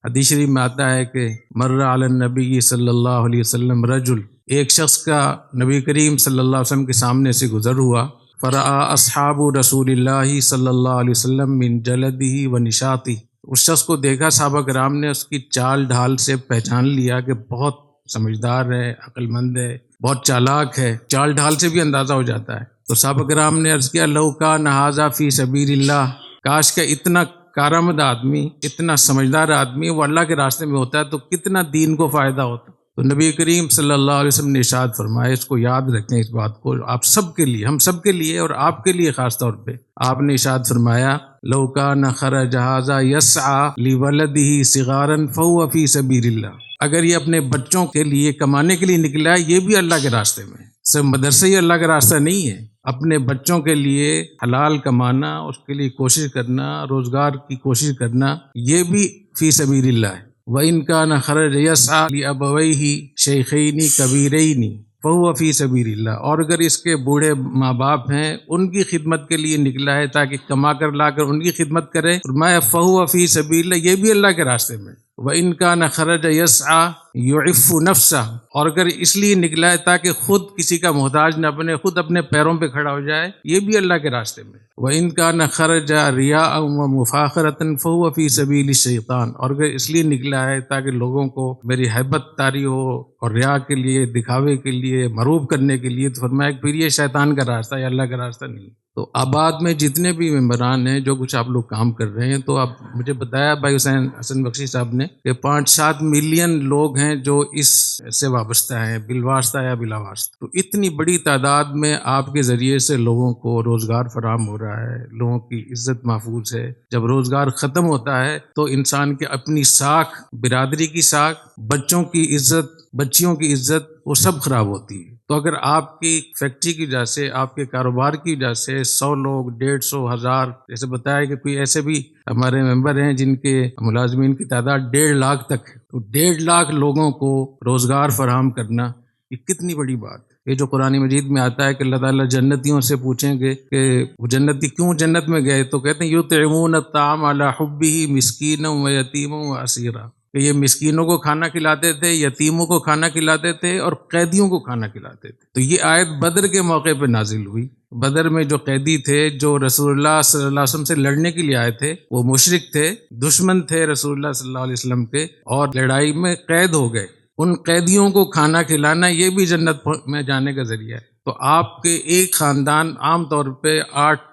حدیث شریف میں آتا ہے کہ مر علی النبی صلی اللہ علیہ وسلم رجل، ایک شخص کا نبی کریم صلی اللہ علیہ وسلم کے سامنے سے گزر ہوا، فرآ اصحاب رسول اللہ صلی اللہ علیہ وسلم من جلدہ و نشاطہ، اس شخص کو دیکھا صحابہ کرام نے اس کی چال ڈھال سے پہچان لیا کہ بہت سمجھدار ہے، عقل مند ہے، بہت چالاک ہے، چال ڈھال سے بھی اندازہ ہو جاتا ہے۔ تو صحابہ کرام نے عرض کیا لو کان ھذا فی سبیل اللہ، کاش کہ اتنا کارآمد آدمی، اتنا سمجھدار آدمی وہ اللہ کے راستے میں ہوتا ہے تو کتنا دین کو فائدہ ہوتا۔ تو نبی کریم صلی اللہ علیہ وسلم نے ارشاد فرمایا، اس کو یاد رکھیں، اس بات کو آپ سب کے لیے، ہم سب کے لیے اور آپ کے لیے خاص طور پہ، آپ نے ارشاد فرمایا لو کان خرج ھذا یسعى لولدہ صغارا فهو فی سبیل اللہ، اگر یہ اپنے بچوں کے لیے کمانے کے لیے نکلا ہے، یہ بھی اللہ کے راستے میں، صرف مدرسہ ہی اللہ کا راستہ نہیں ہے، اپنے بچوں کے لیے حلال کمانا، اس کے لیے کوشش کرنا، روزگار کی کوشش کرنا، یہ بھی فی سبیل اللہ ہے۔ وَإِنْ كَانَ خَرَجَ يَسْعَى لِأَبَوَيْهِ شَيْخَيْنِ كَبِيرَيْنِ فَهُوَ فِي سَبِيلِ اللَّهِ، اور اگر اس کے بوڑھے ماں باپ ہیں، ان کی خدمت کے لیے نکلا ہے تاکہ کما کر لا کر ان کی خدمت کرے، فرمایا فَهُوَ فِي سَبِيلِ اللَّهِ، یہ بھی اللہ کے راستے میں۔ وَإِنْ كَانَ خَرَجَ يَسْعَى يُعِفُّ نَفْسَهُ، اور اگر اس لیے نکلا ہے تاکہ خود کسی کا محتاج نہ بنے، خود اپنے پیروں پہ کھڑا ہو جائے، یہ بھی اللہ کے راستے میں۔ وَإِنْ كَانَ خَرَجَ رِيَاءً وَمُفَاخَرَةً فَهُوَ فِي سَبِيلِ الشَّيْطَانِ، اور اگر اس لیے نکلا ہے تاکہ لوگوں کو میری ہیبت طاری ہو اور ریا کے لیے، دکھاوے کے لیے، مروب کرنے کے لیے، تو فرمایا کہ پھر یہ شیطان کا راستہ ہے، اللہ کا راستہ نہیں۔ تو آباد میں جتنے بھی ممبران ہیں، جو کچھ آپ لوگ کام کر رہے ہیں، تو آپ مجھے بتایا بھائی حسن بخشی صاحب نے کہ 5-7 ملین لوگ ہیں جو اس سے وابستہ ہیں، بالواسطہ یا بلا واسطہ۔ تو اتنی بڑی تعداد میں آپ کے ذریعے سے لوگوں کو روزگار فراہم ہو رہا ہے، لوگوں کی عزت محفوظ ہے۔ جب روزگار ختم ہوتا ہے تو انسان کی اپنی ساکھ، برادری کی ساکھ، بچوں کی عزت، بچیوں کی عزت، وہ سب خراب ہوتی ہے۔ تو اگر آپ کی فیکٹری کی وجہ سے، آپ کے کاروبار کی وجہ سے 100 لوگ، 150، 1000، جیسے بتایا کہ کوئی ایسے بھی ہمارے ممبر ہیں جن کے ملازمین کی تعداد 1.5 لاکھ تک ہے، تو 1.5 لاکھ لوگوں کو روزگار فراہم کرنا یہ کتنی بڑی بات ہے۔ یہ جو قرآن مجید میں آتا ہے کہ اللہ تعالیٰ جنتیوں سے پوچھیں گے کہ وہ جنتی کیوں جنت میں گئے، تو کہتے ہیں یطعمون الطعام علی حبہ مسکینا و یتیما و اسیرا، کہ یہ مسکینوں کو کھانا کھلاتے تھے، یتیموں کو کھانا کھلاتے تھے اور قیدیوں کو کھانا کھلاتے تھے۔ تو یہ آیت بدر کے موقع پہ نازل ہوئی۔ بدر میں جو قیدی تھے، جو رسول اللہ صلی اللہ علیہ وسلم سے لڑنے کے لیے آئے تھے، وہ مشرک تھے، دشمن تھے رسول اللہ صلی اللہ علیہ وسلم کے، اور لڑائی میں قید ہو گئے، ان قیدیوں کو کھانا کھلانا یہ بھی جنت میں جانے کا ذریعہ ہے۔ تو آپ کے ایک خاندان عام طور پہ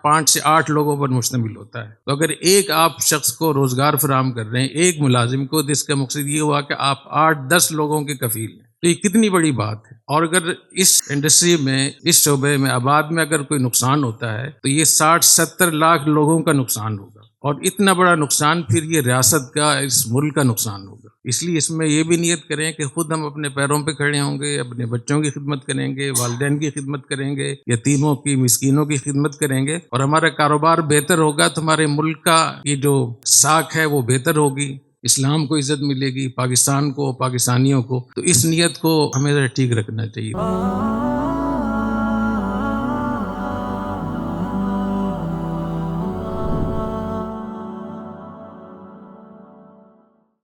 5 سے 8 لوگوں پر مشتمل ہوتا ہے، تو اگر ایک آپ شخص کو روزگار فراہم کر رہے ہیں، ایک ملازم کو، تو اس کا مقصد یہ ہوا کہ آپ 8-10 لوگوں کے کفیل ہیں، تو یہ کتنی بڑی بات ہے۔ اور اگر اس انڈسٹری میں، اس شعبے میں، آباد میں اگر کوئی نقصان ہوتا ہے تو یہ 60-70 لاکھ لوگوں کا نقصان ہوگا، اور اتنا بڑا نقصان پھر یہ ریاست کا، اس ملک کا نقصان ہوگا۔ اس لیے اس میں یہ بھی نیت کریں کہ خود ہم اپنے پیروں پہ کھڑے ہوں گے، اپنے بچوں کی خدمت کریں گے، والدین کی خدمت کریں گے، یتیموں کی، مسکینوں کی خدمت کریں گے، اور ہمارا کاروبار بہتر ہوگا تو ہمارے ملک کا یہ جو ساکھ ہے وہ بہتر ہوگی، اسلام کو عزت ملے گی، پاکستان کو، پاکستانیوں کو۔ تو اس نیت کو ہمیں ٹھیک رکھنا چاہیے۔